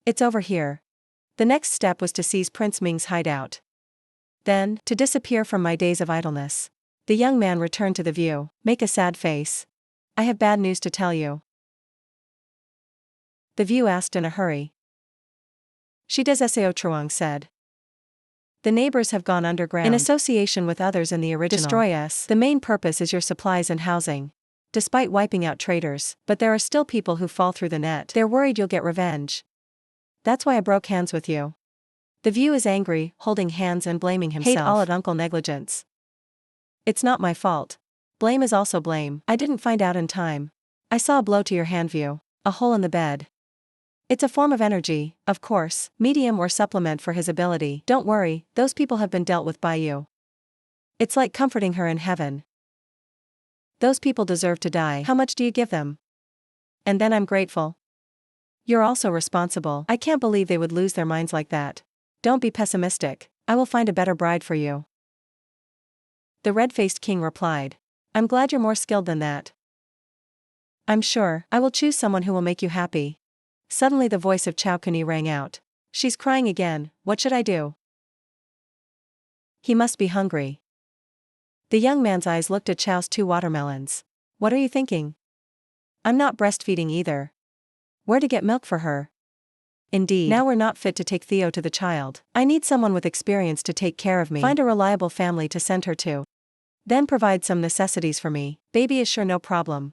It's over here. The next step was to seize Prince Ming's hideout. Then, to disappear from my days of idleness. The young man returned to the view. Make a sad face. I have bad news to tell you. The view asked in a hurry. She does Sao Truong said. The neighbors have gone underground. In association with others in the original. Destroy us. The main purpose is your supplies and housing. Despite wiping out traitors, but there are still people who fall through the net. They're worried you'll get revenge. That's why I broke hands with you. The view is angry, holding hands and blaming himself. Hate all at Uncle Negligence. It's not my fault. Blame is also blame. I didn't find out in time. I saw a blow to your hand view. A hole in the bed. It's a form of energy, of course, medium or supplement for his ability. Don't worry, those people have been dealt with by you. It's like comforting her in heaven. Those people deserve to die. How much do you give them? And then I'm grateful. You're also responsible. I can't believe they would lose their minds like that. Don't be pessimistic. I will find a better bride for you. The red-faced king replied. I'm glad you're more skilled than that. I'm sure, I will choose someone who will make you happy. Suddenly the voice of Chao Kuni rang out. She's crying again, what should I do? He must be hungry. The young man's eyes looked at Chao's 2 watermelons. What are you thinking? I'm not breastfeeding either. Where to get milk for her? Indeed. Now we're not fit to take Theo to the child. I need someone with experience to take care of me. Find a reliable family to send her to. Then provide some necessities for me. Baby is sure no problem.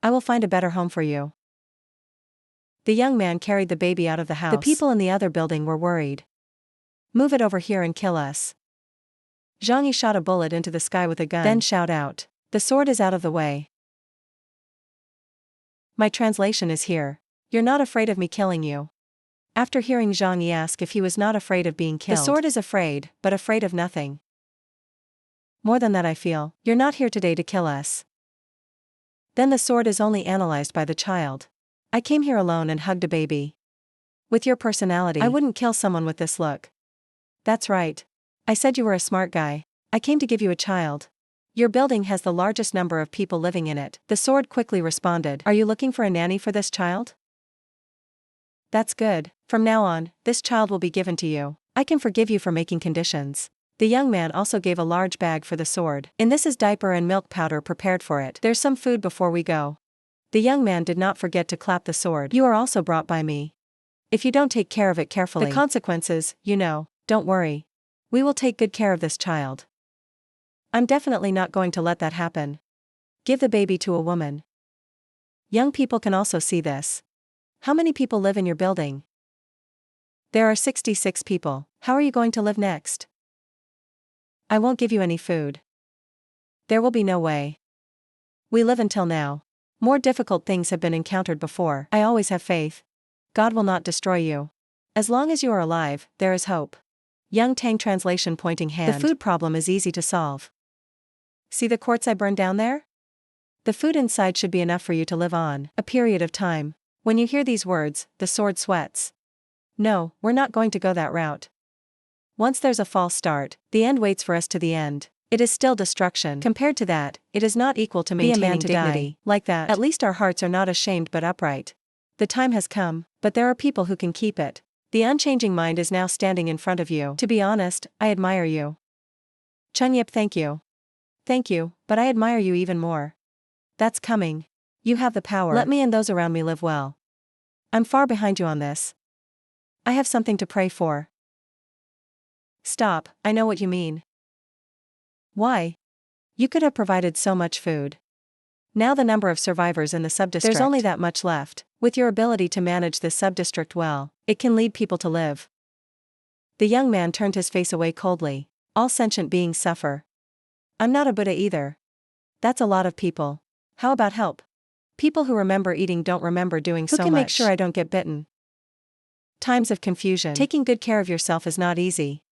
I will find a better home for you. The young man carried the baby out of the house. The people in the other building were worried. Move it over here and kill us. Zhang Yi shot a bullet into the sky with a gun. Then shout out. The sword is out of the way. My translation is here. You're not afraid of me killing you. After hearing Zhang Yi ask if he was not afraid of being killed. The sword is afraid, but afraid of nothing. More than that I feel. You're not here today to kill us. Then the sword is only analyzed by the child. I came here alone and hugged a baby. With your personality, I wouldn't kill someone with this look. That's right. I said you were a smart guy. I came to give you a child. Your building has the largest number of people living in it. The sword quickly responded. Are you looking for a nanny for this child? That's good. From now on, this child will be given to you. I can forgive you for making conditions. The young man also gave a large bag for the sword. In this is diaper and milk powder prepared for it. There's some food before we go. The young man did not forget to clap the sword. You are also brought by me. If you don't take care of it carefully, the consequences, you know, don't worry. We will take good care of this child. I'm definitely not going to let that happen. Give the baby to a woman. Young people can also see this. How many people live in your building? There are 66 people. How are you going to live next? I won't give you any food. There will be no way. We live until now. More difficult things have been encountered before. I always have faith. God will not destroy you. As long as you are alive, there is hope. Young Tang translation pointing hand. The food problem is easy to solve. See the quartz I burned down there? The food inside should be enough for you to live on a period of time. When you hear these words, the sword sweats. No, we're not going to go that route. Once there's a false start, the end waits for us to the end. It is still destruction. Compared to that, it is not equal to maintaining dignity. Die. Like that, at least our hearts are not ashamed but upright. The time has come, but there are people who can keep it. The unchanging mind is now standing in front of you. To be honest, I admire you. Chung Yip, thank you. Thank you, but I admire you even more. That's coming. You have the power. Let me and those around me live well. I'm far behind you on this. I have something to pray for. Stop, I know what you mean. Why? You could have provided so much food. Now the number of survivors in the subdistrict. There's only that much left. With your ability to manage this subdistrict well, it can lead people to live. The young man turned his face away coldly. All sentient beings suffer. I'm not a Buddha either. That's a lot of people. How about help? People who remember eating don't remember doing so much. Who can make sure I don't get bitten? Times of confusion. Taking good care of yourself is not easy.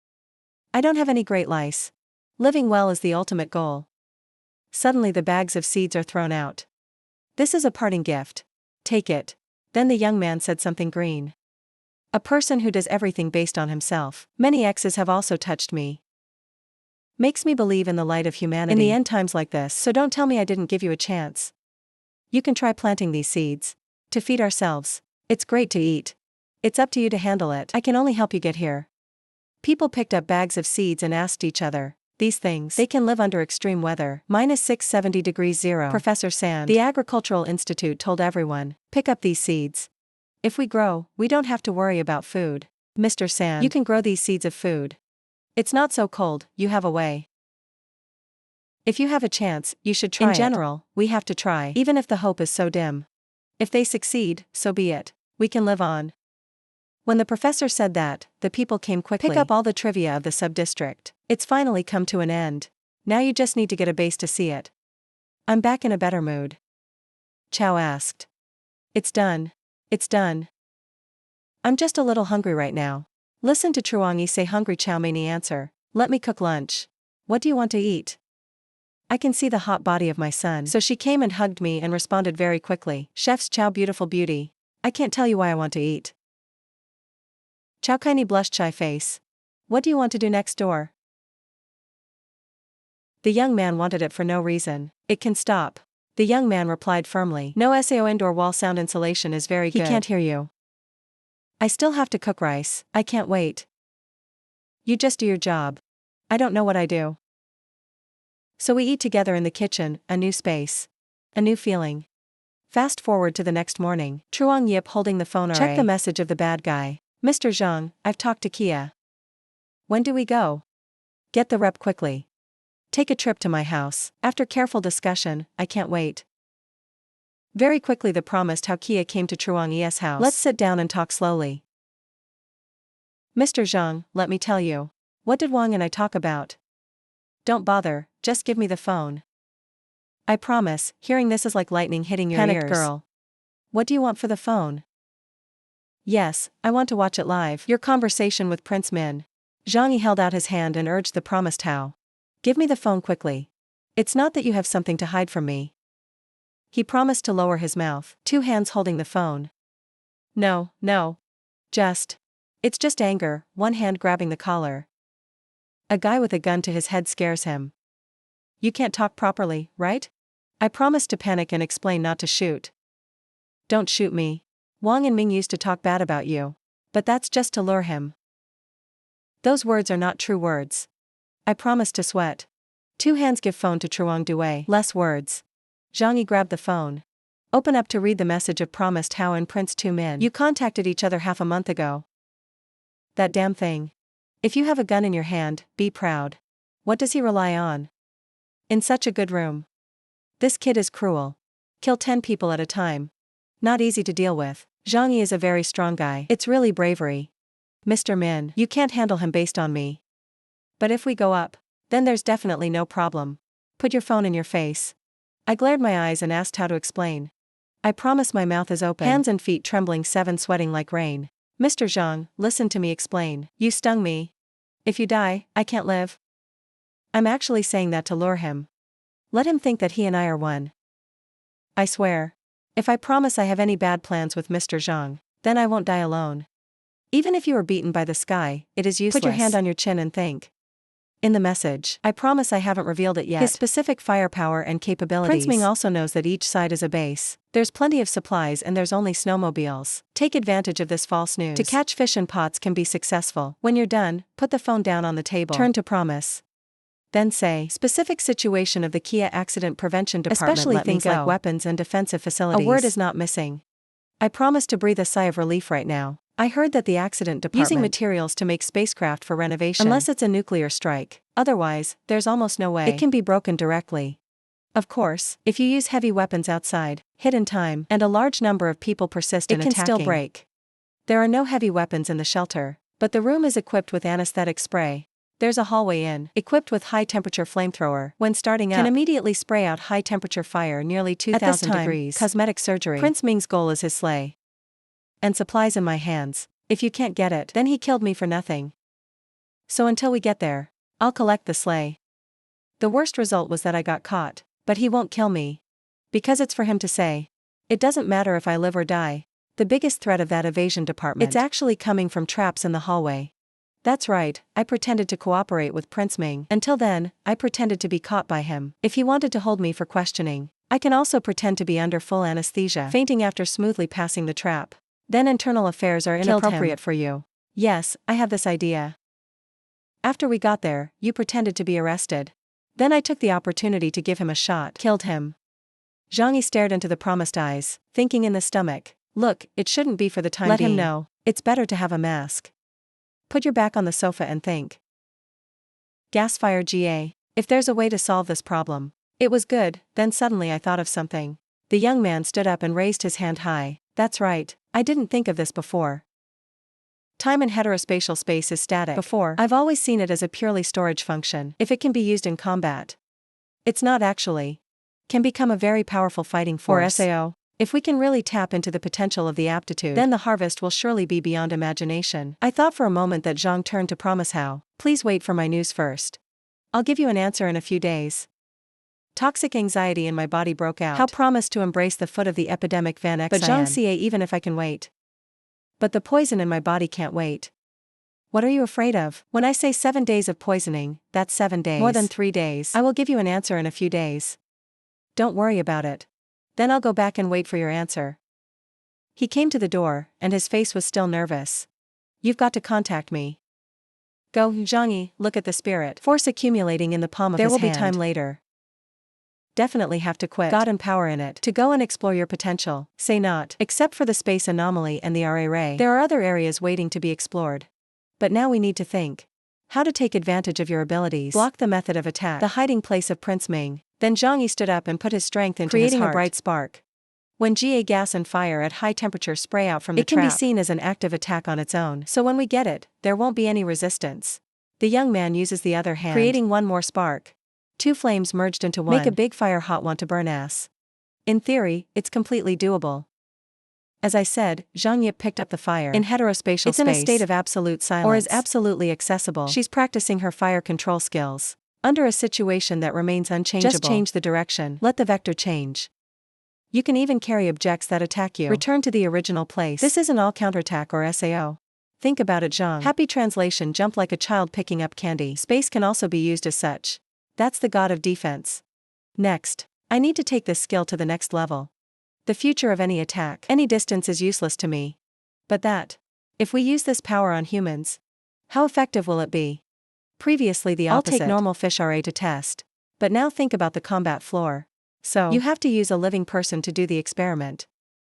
I don't have any great lice. Living well is the ultimate goal. Suddenly the bags of seeds are thrown out. This is a parting gift. Take it. Then the young man said something green. A person who does everything based on himself. Many exes have also touched me. Makes me believe in the light of humanity. In the end times like this, so don't tell me I didn't give you a chance. You can try planting these seeds. To feed ourselves. It's great to eat. It's up to you to handle it. I can only help you get here. People picked up bags of seeds and asked each other, these things, they can live under extreme weather, -670°0. Professor Sand, the Agricultural Institute, told everyone, pick up these seeds. If we grow, we don't have to worry about food. Mr. Sand, you can grow these seeds of food. It's not so cold, you have a way. If you have a chance, you should try it. In general, we have to try, even if the hope is so dim. If they succeed, so be it. We can live on. When the professor said that, the people came quickly. Pick up all the trivia of the sub-district. It's finally come to an end. Now you just need to get a base to see it. I'm back in a better mood. Chow asked. It's done. It's done. I'm just a little hungry right now. Listen to Truangi say hungry. Chow Mani answer. Let me cook lunch. What do you want to eat? I can see the hot body of my son. So she came and hugged me and responded very quickly. Chef's Chow beautiful beauty. I can't tell you why I want to eat. Chow Kaini blushed shy face. What do you want to do next door? The young man wanted it for no reason. It can stop. The young man replied firmly. No SAO indoor wall sound insulation is very good. He can't hear you. I still have to cook rice. I can't wait. You just do your job. I don't know what I do. So we eat together in the kitchen, a new space. A new feeling. Fast forward to the next morning. Truong Yip holding the phone. Check the message of the bad guy. Mr. Zhang, I've talked to Kia. When do we go? Get the rep quickly. Take a trip to my house. After careful discussion, I can't wait. Very quickly the promised how Kia came to Truong Yi's house. Let's sit down and talk slowly. Mr. Zhang, let me tell you. What did Wang and I talk about? Don't bother, just give me the phone. I promise, hearing this is like lightning hitting your ears. Panicked girl. What do you want for the phone? Yes, I want to watch it live. Your conversation with Prince Min. Zhang Yi held out his hand and urged the promised how. Give me the phone quickly. It's not that you have something to hide from me. He promised to lower his mouth, 2 hands holding the phone. No. It's just anger, 1 hand grabbing the collar. A guy with a gun to his head scares him. You can't talk properly, right? I promised to panic and explain not to shoot. Don't shoot me. Wang and Ming used to talk bad about you. But that's just to lure him. Those words are not true words. I promised to sweat. 2 hands give phone to Truong Due. Less words. Zhang Yi grabbed the phone. Open up to read the message of promised how and Prince Tu Min. You contacted each other half a month ago. That damn thing. If you have a gun in your hand, be proud. What does he rely on? In such a good room. This kid is cruel. Kill 10 people at a time. Not easy to deal with. Zhang Yi is a very strong guy. It's really bravery. Mr. Min, you can't handle him based on me. But if we go up, then there's definitely no problem. Put your phone in your face. I glared my eyes and asked how to explain. I promise my mouth is open. Hands and feet trembling, 7 sweating like rain. Mr. Zhang, listen to me explain. You stung me. If you die, I can't live. I'm actually saying that to lure him. Let him think that he and I are one. I swear. If I promise I have any bad plans with Mr. Zhang, then I won't die alone. Even if you are beaten by the sky, it is useless. Put your hand on your chin and think. In the message, I promise I haven't revealed it yet. His specific firepower and capabilities. Prince Ming also knows that each side is a base. There's plenty of supplies and there's only snowmobiles. Take advantage of this false news. To catch fish in pots can be successful. When you're done, put the phone down on the table. Turn to promise. Then say, specific situation of the Kia Accident Prevention Department. Especially things like weapons and defensive facilities. A word is not missing. I promise to breathe a sigh of relief right now. I heard that the accident department using materials to make spacecraft for renovation. Unless it's a nuclear strike. Otherwise, there's almost no way. It can be broken directly. Of course, if you use heavy weapons outside, hit in time, and a large number of people persist in attacking, it can still break. There are no heavy weapons in the shelter, but the room is equipped with anesthetic spray. There's a hallway in, equipped with high-temperature flamethrower. When starting up, can immediately spray out high-temperature fire nearly 2,000 degrees. Cosmetic surgery. Prince Ming's goal is his sleigh. And supplies in my hands. If you can't get it, then he killed me for nothing. So until we get there, I'll collect the sleigh. The worst result was that I got caught, but he won't kill me. Because it's for him to say. It doesn't matter if I live or die. The biggest threat of that evasion department. It's actually coming from traps in the hallway. That's right, I pretended to cooperate with Prince Ming. Until then, I pretended to be caught by him. If he wanted to hold me for questioning, I can also pretend to be under full anesthesia, fainting after smoothly passing the trap. Then internal affairs are inappropriate for you. Yes, I have this idea. After we got there, you pretended to be arrested. Then I took the opportunity to give him a shot. Killed him. Zhang Yi stared into the promised eyes, thinking in the stomach. Look, it shouldn't be for the time being. Let him know. It's better to have a mask. Put your back on the sofa and think. Gasfire GA. If there's a way to solve this problem. It was good, then suddenly I thought of something. The young man stood up and raised his hand high. That's right, I didn't think of this before. Time in heterospatial space is static. I've always seen it as a purely storage function. If it can be used in combat. It's not actually. Can become a very powerful fighting force. For SAO. If we can really tap into the potential of the aptitude, then the harvest will surely be beyond imagination. I thought for a moment that Zhang turned to promise how. Please wait for my news first. I'll give you an answer in a few days. Toxic anxiety in my body broke out. How promised to embrace the foot of the epidemic Van X. But Zhang Xie, even if I can wait. But the poison in my body can't wait. What are you afraid of? When I say 7 days of poisoning, that's 7 days. More than 3 days. I will give you an answer in a few days. Don't worry about it. Then I'll go back and wait for your answer. He came to the door, and his face was still nervous. You've got to contact me. Go, Zhang Yi, look at the spirit. Force accumulating in the palm of his hand. There will be time later. Definitely have to quit. God and power in it. To go and explore your potential. Say not. Except for the space anomaly and the RA ray. There are other areas waiting to be explored. But now we need to think. How to take advantage of your abilities. Block the method of attack. The hiding place of Prince Ming. Then Zhang Yi stood up and put his strength into his heart. Creating a bright spark. When GA gas and fire at high temperature spray out from the trap, it can be seen as an active attack on its own. So when we get it, there won't be any resistance. The young man uses the other hand, creating one more spark. 2 flames merged into one. Make a big fire hot one to burn ass. In theory, it's completely doable. As I said, Zhang Yi picked up the fire. In heterospatial space. It's in a state of absolute silence. Or is absolutely accessible. She's practicing her fire control skills. Under a situation that remains unchangeable. Just change the direction. Let the vector change. You can even carry objects that attack you. Return to the original place. This isn't all counterattack or SAO. Think about it, Zhang. Happy translation: jump like a child picking up candy. Space can also be used as such. That's the god of defense. Next, I need to take this skill to the next level. The future of any attack. Any distance is useless to me. But that. If we use this power on humans, how effective will it be? Previously the opposite. I'll take normal fish RA to test. But now think about the combat floor. So, you have to use a living person to do the experiment.